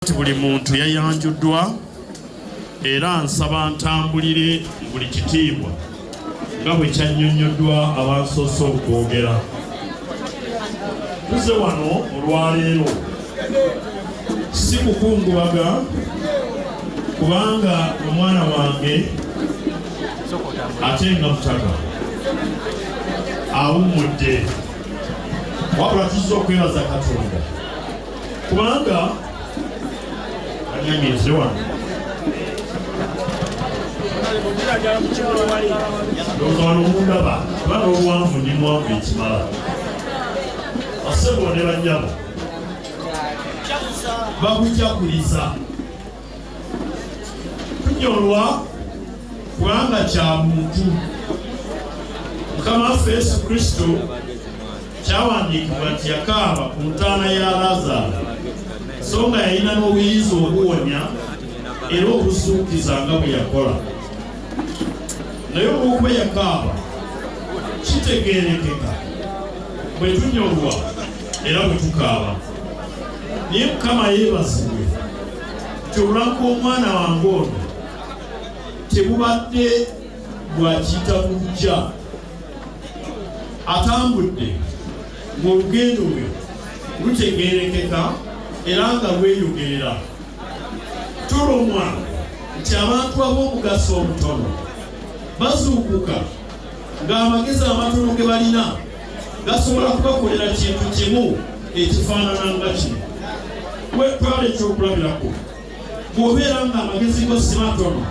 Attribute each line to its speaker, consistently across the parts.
Speaker 1: Buli muntu yayanjuddwa era nsaba ntambulire buli kitiibwa nga bwe kyannyonnyoddwa abansoose okwogera. Tuze wano olwaleero si kukungubaga kubanga omwana wange ate nga mutaka awummudde, wabula tuzza okwebaza Katonda kubanga anyamize wano wano omundaba kubanga obuwanvu ndi mwanvu ekimala Ssegona ne bannyabo babujaguliza tunyolwa kubanga kya muntu. Mukama waffe Yesu Kristo kyawandiikibwa nti yakaaba ku ntaana ya Laazaalo so nga yalina n'obuyinza obuwonya era obusuukiza nga bwe yakola. Naye olw'okuba yakaaba kitegeerekeka bwe tunyolwa era bwe tukaaba. Naye Mukama yeebazibwe nti obulamu bw'omwana wange ono tebubadde bwakiyita bujja, atambudde ng'olugendo lwe lutegeerekeka era nga lweyogerera. Tulumwa nti abantu ab'omugaso omutono bazuukuka ng'amagezi amatono ge balina gasobola kubakolera kintu kimu ekifaanana nga kino. Twala ekyokulabirako, bw'obeera ng'amagezi go si matono,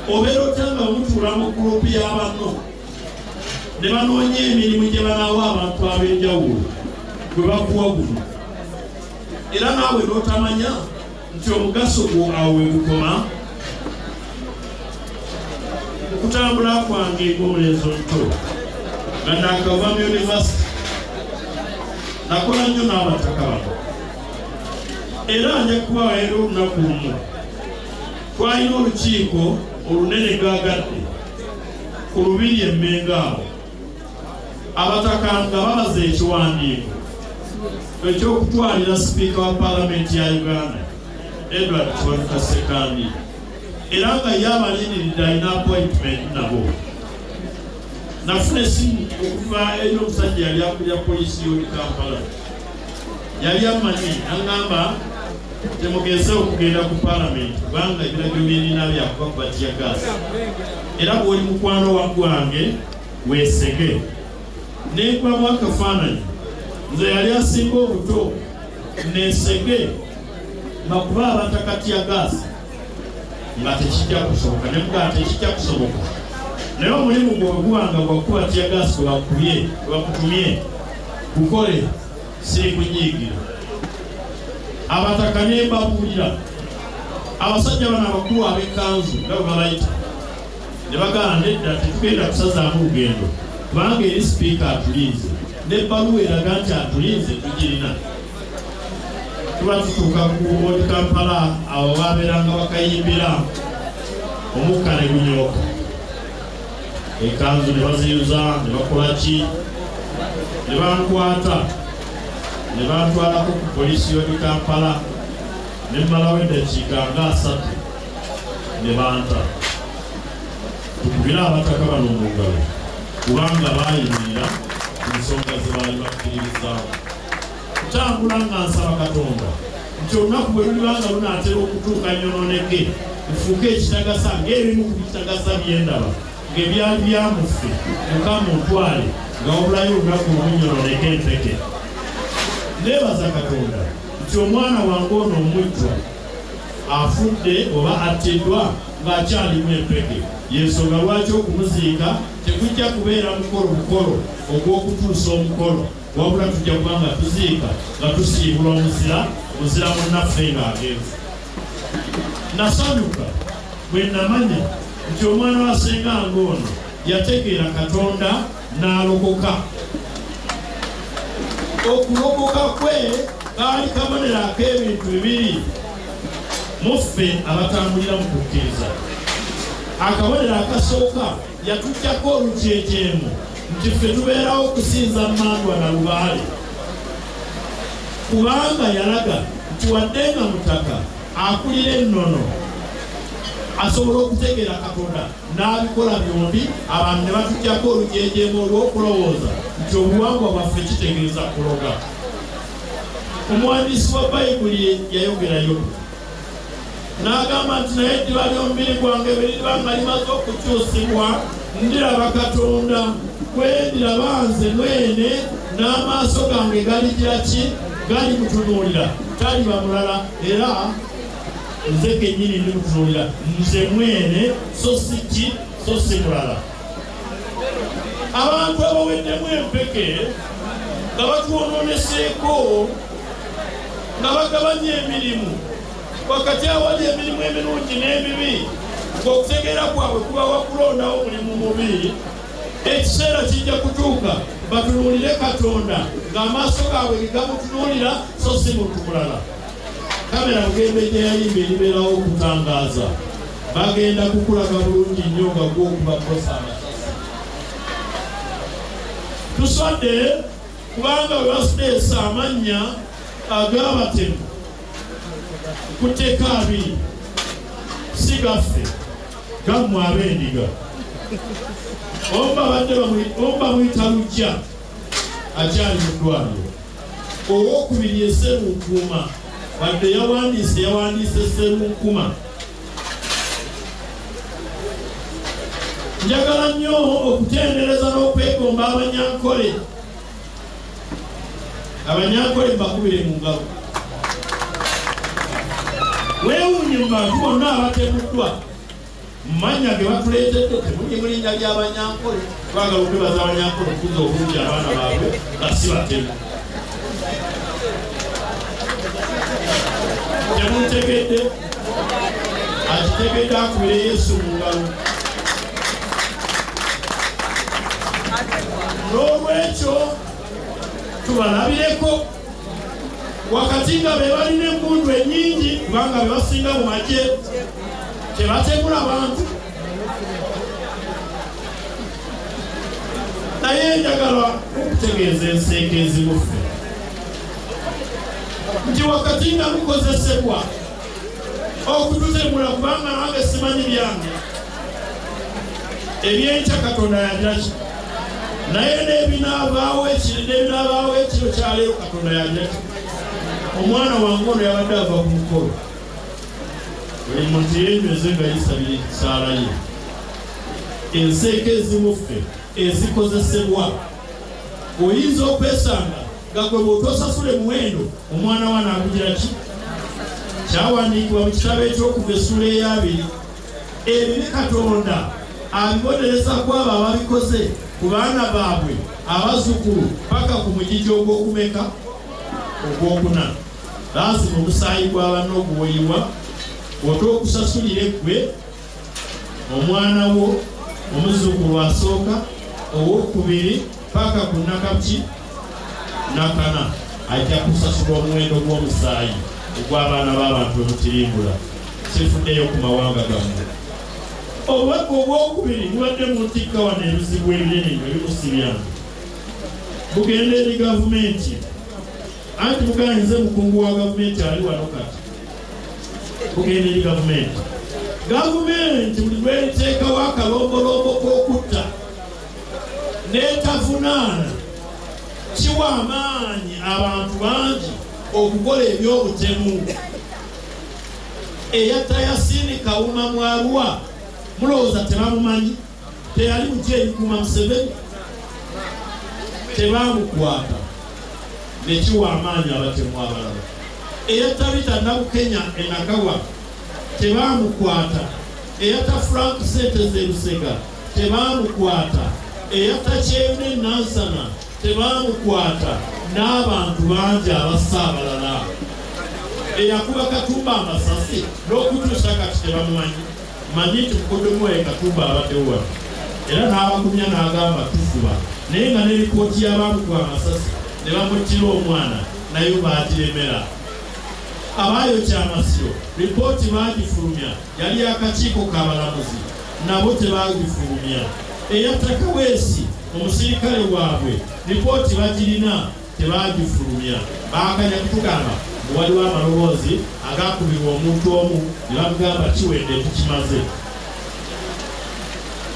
Speaker 1: obeera otya nga mutuula mu gurupu y'abanno ne banoonya emirimu gye banaawa abantu ab'enjawulo gwe bakuwa guno, era naawe n'otamanya nti omugaso gwo awo we gukoma. Okutambula kwange ng'omulenzi omuto nga nakava mu yunivasite nakola nnyo n'abataka bano, era nja kubawa era olunaku lumu twalina olukiiko olunene gaagadde ku Lubiri Emmengo awo, abataka nga babaza ekiwandiiko eky'okutwalira sipiika wa Paalamenti ya Uganda Edward Sekandi, era nga yabaliniridde alina appointment nabo. Nafuna essimu okuva eri omusajja yali akulira poliisi y'oli Kampala, yali amanyi aŋŋamba temugeze okugenda ku Paalamenti kubanga ebiragiro by'erina byakuba ku batiyagaasi, era bw'oli mukwano waggwange weesege. Neekubamu akafaananyi, nze yali asinga obuto neesege bakuba abatakatiyagaasi nga tekijja kusoboka, ne mugaa tekijja kusoboka. Naye omulimu gwe gubanga gwakuba tiyagaasi gwe bakutumye gukole, siri kunyiigira. Abataka ne mbabuulira, abasajja bano abakulu ab'ekkanzu nga bwe babayita ne bagamba nedda tetugenda kusazaamu lugendo kubanga eri sipiika atulinze, n'ebbaluwa eraga nti atulinze tugirina. Tuba tutuuka ku odi Kampala, awo babeeranga bakayimbira omukka ne gunyooka, ekkanzu ne baziyuza ne bakola ki, ne bankwata ne bantwalako ku poliisi y'odi Kampala, ne mmalawo eddakiika nga 3 ne banta. Tukubira abataka bano mu ngalo kubanga baayimirira ku nsonga ze baali bakkiririzaamu. Kutambula nga nsaba Katonda nti olunaku bwe lulibanga lunaatera okutuuka nnyononeke lufuuke ekitagasa ng'ebimu ku bitagasa by'endaba ng'ebyali byamuffe Mukama ontwale nga wabulayo olunaku olunyononeke empeke. Neebaza Katonda nti omwana wange ono omujjwa afudde oba attiddwa ng'akyalimu empeke, y'ensonga lwaki okumuziika tegujja kubeera mukolo bukolo ogw'okutuusa omukolo, wabula tujja kuba nga tuziika nga tusiibula muzira munnaffe ng'agenze. Nasanyuka bwe namanya nti omwana wa Sseganga ono yategeera Katonda n'alokoka. Okulokoka kwe kaali kabonero ak'ebintu bibiri muffe abatambulira mu kukkiriza. Akabonero akasooka yatuggyako olukyekyeemu nti ffe tubeerawo okusinza mmandwa na lubaale, kubanga yalaga tuwaddenga mutaka akulira ennono asobola okutegeera Katonda n'abikola byombi abantu ne batujjako olujeejeemu olw'okulowooza nti obuwangwa bwaffe kitegeeza kuloga. Omuwandiisi wa Bayibuli yayogerayo n'agamba nti naye eddiba ly'omubiri gwange bwe liriba nga limaze okukyusibwa ndiraba Katonda kwe ndiraba nze mwene n'amaaso gange galigira ki gali mutunuulira taliba mulala era nze kennyini ndimutunuulira nze mwene so si ki so si mulala. Abantu abaweddemu empeke nga batwonooneseeko nga bagabanya emirimu wakati awali emirimu emirungi n'emibi ng'okutegeera kwabwe kubawa kulondawo omulimu mubi, ekiseera kijja kutuuka batunuulire Katonda ng'amaaso gaabwe gegamutunuulira so si muntu mulala. Kamera Bugembe gye yayimba eribeerawo okutangaaza bagenda kukulaga bulungi nnyo nga gw'okuba kosa amasasi. Tuswadde kubanga bwe basudeesa amannya ag'abatemu ku tteeka abiri si gaffe gammwe ab'endiga. Omba muyita lujja akyali mu ddwaliro. Owookubiri ye Sserunkuuma wadde yawandiise Sserunkuma. Njagala nnyo okutendereza n'okwegomba Abanyankole. Abanyankole mbakubire mu ngabo. Weewuunye mu bantu bonna abatemuddwa mu mannya ge batuleetedde temuli mu linnya ly'Abanyankole. Twagala okwebaza Abanyankole okuza obulungi abaana baabwe nga si batemu. Temuntegedde akitegedde akubire Yesu mu ngalo. N'olwekyo tubalabireko wakati nga be balina emmundu ennyingi kubanga be basinga mu magye tebatemula bantu. Naye njagala okutegeeza enseeka ezimuffe nti wakati nga mukozesebwa okututemula kubanga nange simanyi byange ebyenkya Katonda yagiraki naye n'ebinaabaawo ekiro kyaleero Katonda yagiraki. Omwana wange ono yabadde ava ku mukolo buli muntu yeenyweze nga yisabira ekisaala ye. Enseeka ezimuffe ezikozesebwa oyinza okwesanga nga gwe bw'otosasule muwendo omwana wa naakugira ki. Kyawandiikibwa mu kitabo eky'Okuva essula ey'abiri. Ebibi Katonda abibonereza ku abo ababikoze ku baana baabwe abazzukulu paka ku mugigi ogw'okumeka ogwokuna. Lazima omusaayi gwa banno oguwoyibwa otookusasulire gwe omwana wo omuzzukulu asooka owokubiri paka ku nakaki nakana ajja kusasulwa omuwendo gw'omusaayi ogw'abaana b'abantu bemutirimbula. Sifuddeyo ku mawanga gammwe. Obubaka obwokubiri mubadde muntikka wano ebizibu ebinene nga bimusibyange. Bugenda eri gavumenti anti muganyize mukungu wa gavumenti ali wano kati. Bugenda eri gavumenti. Gavumenti buli lweriteekawo akalombolombo k'okutta n'etavunaana kiwa amaanyi abantu bangi okukola ebyobutemu. Eyatta Yasiini Kawuma mu Arua mulowooza tebamumanyi? Teyali mujeeri Kuuma Museveni? Tebamukwata nekiwa amaanyi abatemu abalala. Eyatta Rita Nabukenya Enagawa tebamukwata. Eyatta Frank Senteze Lusega tebamukwata. Eyatta Kyewune Nansana tebamukwata. N'abantu bangi abassa abalala. Eyakuba Katumba amasasi n'okutuusa kati tebamumanyi. Manyi nti mukoddomu we Katumba abaddewo wano era n'abagumya n'agamba tufuba, naye nga n'erikooti y'abamukuba amasasi ne bamuttira omwana nayo baagiremera. Abaayokya Amasiro lipooti baagifulumya, yali akakiiko k'abalamuzi nabo tebaagifulumya. Eyatta Kaweesi omusirikale waabwe lipooti bagirina tebaagifulumya. Baakanya kutugamba waliwo amaloboozi agakubibwa omuntu omu ne bamugamba kiwedde tukimaze.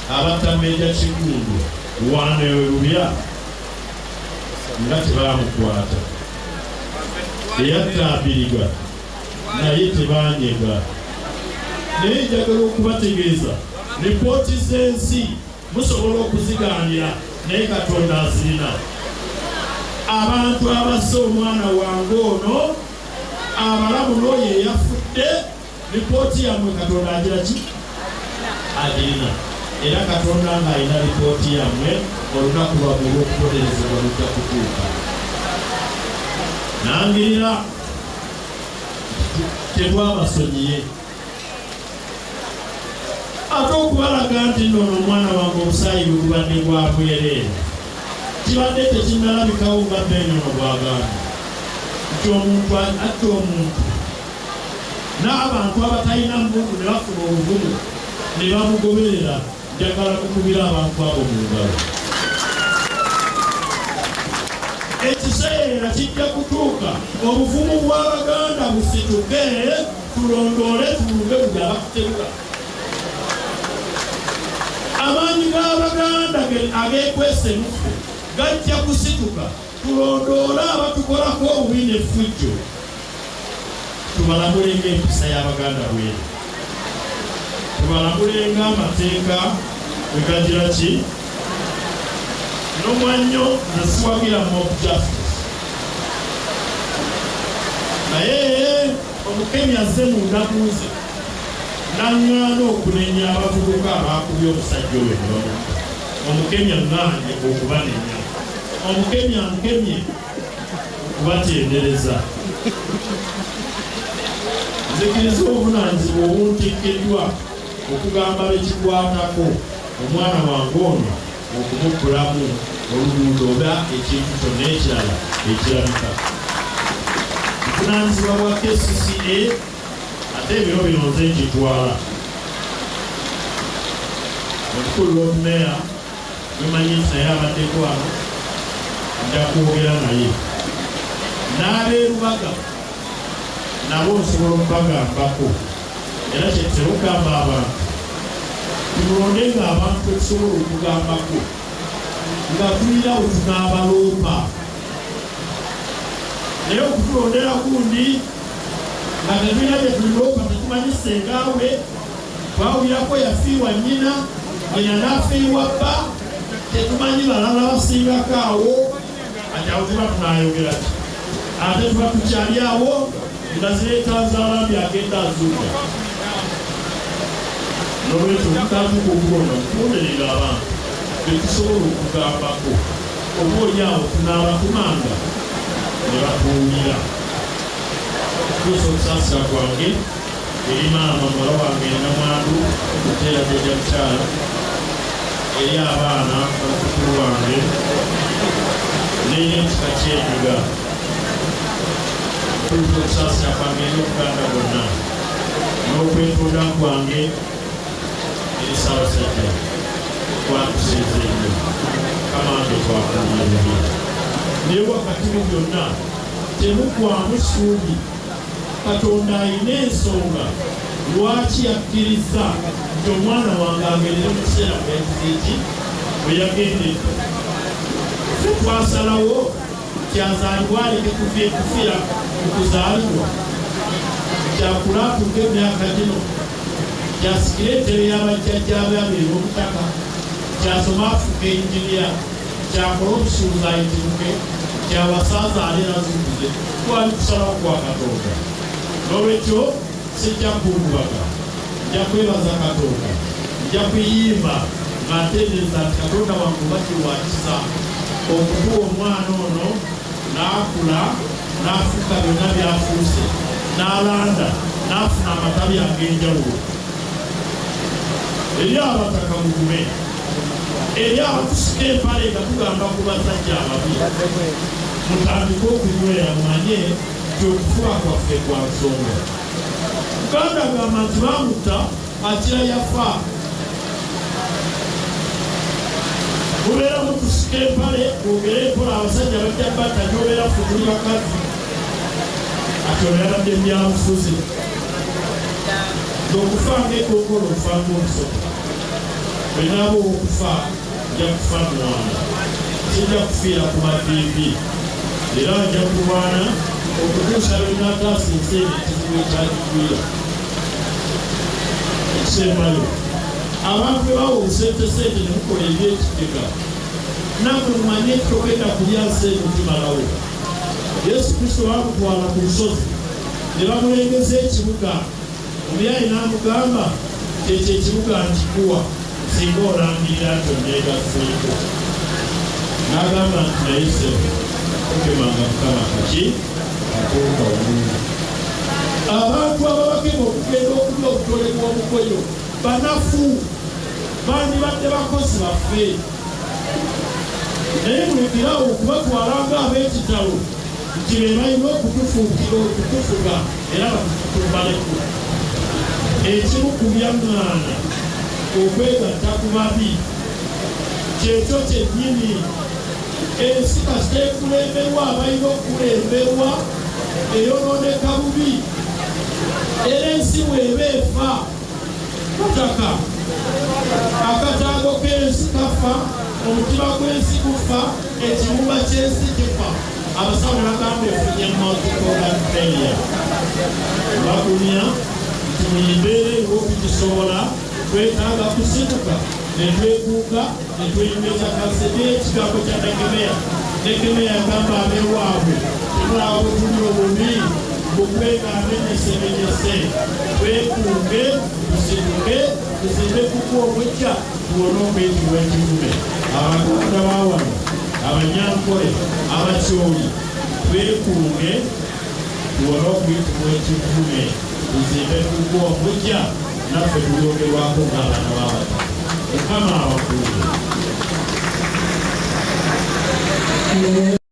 Speaker 1: Abatammeja Kigundu wanewerubya nga tebamukwata. Eyatabiriga naye tebanyega. Naye njagala okubategeeza lipooti z'ensi musobola okuzigaanira naye Katonda azirina. Abantu abasse omwana wange ono abalamu n'oyo eyafudde lipooti yammwe Katonda agira ki? Agirina. Era Katonda ng'alina lipooti yammwe olunaku lwammwe olw'okubonerezebwa lujja kutuuka. Nangirira tebwabasonyiye. Ate okubalaga nti nno omwana wange omusaayi bwe gubadde gwa bwereere kibadde tekinnalabikawo nga Benyono bw'agambye nti omuntu atta omuntu n'abantu abatalina Mungu ne bafuna obuvumu ne bamugoberera. Njagala kukubira abantu abo mu ngalo. Ekiseera kijja kutuuka obuvumu bw'Abaganda busituke, tulondoole tulunge buli abakuteruka. Amaanyi g'Abaganda ageekwese mufu gajja kusituka, tulondoole abatukolako obubi n'effujjo. Tubalamule ng'empisa y'Abaganda bw'eri. Tubalamule ng'amateeka bwe gagira ki? N'omwannyo nasiwagira mob justice. Naye omukemi azze mu ndaguze n'aŋŋaana okunenya abavubuka abaakubye omusajja oyo ne bamuta. Omukemi aŋŋaanye okubanenya. Omukemi ankemye okubatendereza. Nzikiriza obuvunaanyizibwa obuntikkiddwa okugamba bekikwatako omwana wange ono okumuggulamu oluguudo oba ekintu kyonna ekirala ekirabika. Buvunaanyizibwa bwa KCCA ate ebiro bino nze nkitwala. Omukulu w'obumeeya wemanyi nti naye abaddeko wano nja kwogera naye. N'abeerubaga nabo nsobola okubagambako. Era kyetera okugamba abantu tulonde ng'abantu tetusobola okugambako nga tulina we tunaabaloopa. Naye okutulondera gundi nga tetulina gye tuloopa tetumanyi sengaawe twawulirako yafiirwa nnyina, nnyina n'afiirwa bba, tetumanyi balala basingako awo. Ati awo tuba tunaayogera ki? Ate tuba tukyali awo nga zireeta nzaalambi agenda azuuka. N'olwekyo mutandika okubona okubonerera abantu betusobola okugambako. Oba oli awo tunaabatumanga ne batuwulira. Tuusa okusaasira kwange eri maama muwala wange Namwandu Muteera Jjajja Mukyala, eri abaana bakukulu wange n'ekika kye'ndinga. Tuusa okusaasira kwange eri Obuganda bwonna n'okwetonda kwange eri Ssaabasajja twatusinze nnyo. Kamange twakuumya bubi. Naye wakati mu byonna temuggwaamu ssuubi. Katonda alina ensonga lwaki yakkiriza nti omwana wange agendere mu kiseera bwe yagendedde. Ffe twasalawo kyazaalibwa aleke kufiira mu kuzaalibwa, kyakulaapuka emyaka gino, kyasikira entebe y'abajjajjaabe abiri omutaka, kyasoma afuuka enjiniya, kyakola obusuubuzi ayitimuke, kyawasaaza alerazuukuze. Twali kusalawo kwa Katonda. N'olwekyo sijja kungubaga, nja kwebaza Katonda, nja kuyimba nga ntendereza nti Katonda wange oba kirwakiza okutuwa omwana ono n'akula n'afuuka byonna byafuuse, n'alanda n'afuna amatabi ag'enjawulo. Eri abataka mugume, eri abatusika empale nga tugamba ku basajja ababi, mutandike okunywera mumanye nti okufuba kwaffe kwa nsonga. Uganda agamba nti bamutta akira yafa. Mubeera mutusika empale mwogere mpola abasajja bajja batta nyobeera ffe tuli bakazi. Katonda yabadde byamufuzi okufa ng'ekongolo okufa ng'omusota bwe naaba okufa nja kufa mwana sijja kufiira ku maviivi era nja kulwana okutuusa lwenataasa enseera ekizibu ekyagigwira ekisembayo abantu bwe bawa obusentesente ne mukola ebyekitega namwe mumanye togenda kulya nseeno kimalawo. Yesu Kristo bamutwala ku lusozi ne bamulengeza ekibuga omuyaayi n'amugamba kyekyo ekibuga nkikuwa singa olangirira nti onneegaseeko. N'agamba nti naye ssebo okemanga Mukama kaki akoka omulungi. Abantu ababakema okugenda okulya obutole bw'omukoyo banafu bandibadde bakozi baffe naye mulekerawo okubatwala ng'ab'ekitalo nti be balina okutufuukira okutufuga era batufumbaleku. Ekimu ku bya mwana okwegatta ku babi kyekyo kyennyini. Ensi kasita ekulemberwa abalina okulemberwa eyonooneka bubi era ensi bw'eba efa kutaka akataago k'ensi kafa, omutima gw'ensi gufa, ekibumba ky'ensi kifa. Abasawo bagamba efunye multipolar failure. Bagumya nti muyimbeera ewokugisobola twetaaga kusibuka ne twekuuka ne tweyongeza kasebe ekigambo kya Nekemeya. Nekemeya agamba abeewaabwe temulaba bwe tuli obubi bukwenga amenyesemenyese twekuuge tusibuke tuzimbe kuku omujja tuwone obwetibwa ekivume. Abatonda bawano abanyankole abakyoli twekuuge tuwone obwetibwa ekivume tuzimbe kuku omujja naffe tulyogerwako ng'abaana b'abato. Mukama abakuume.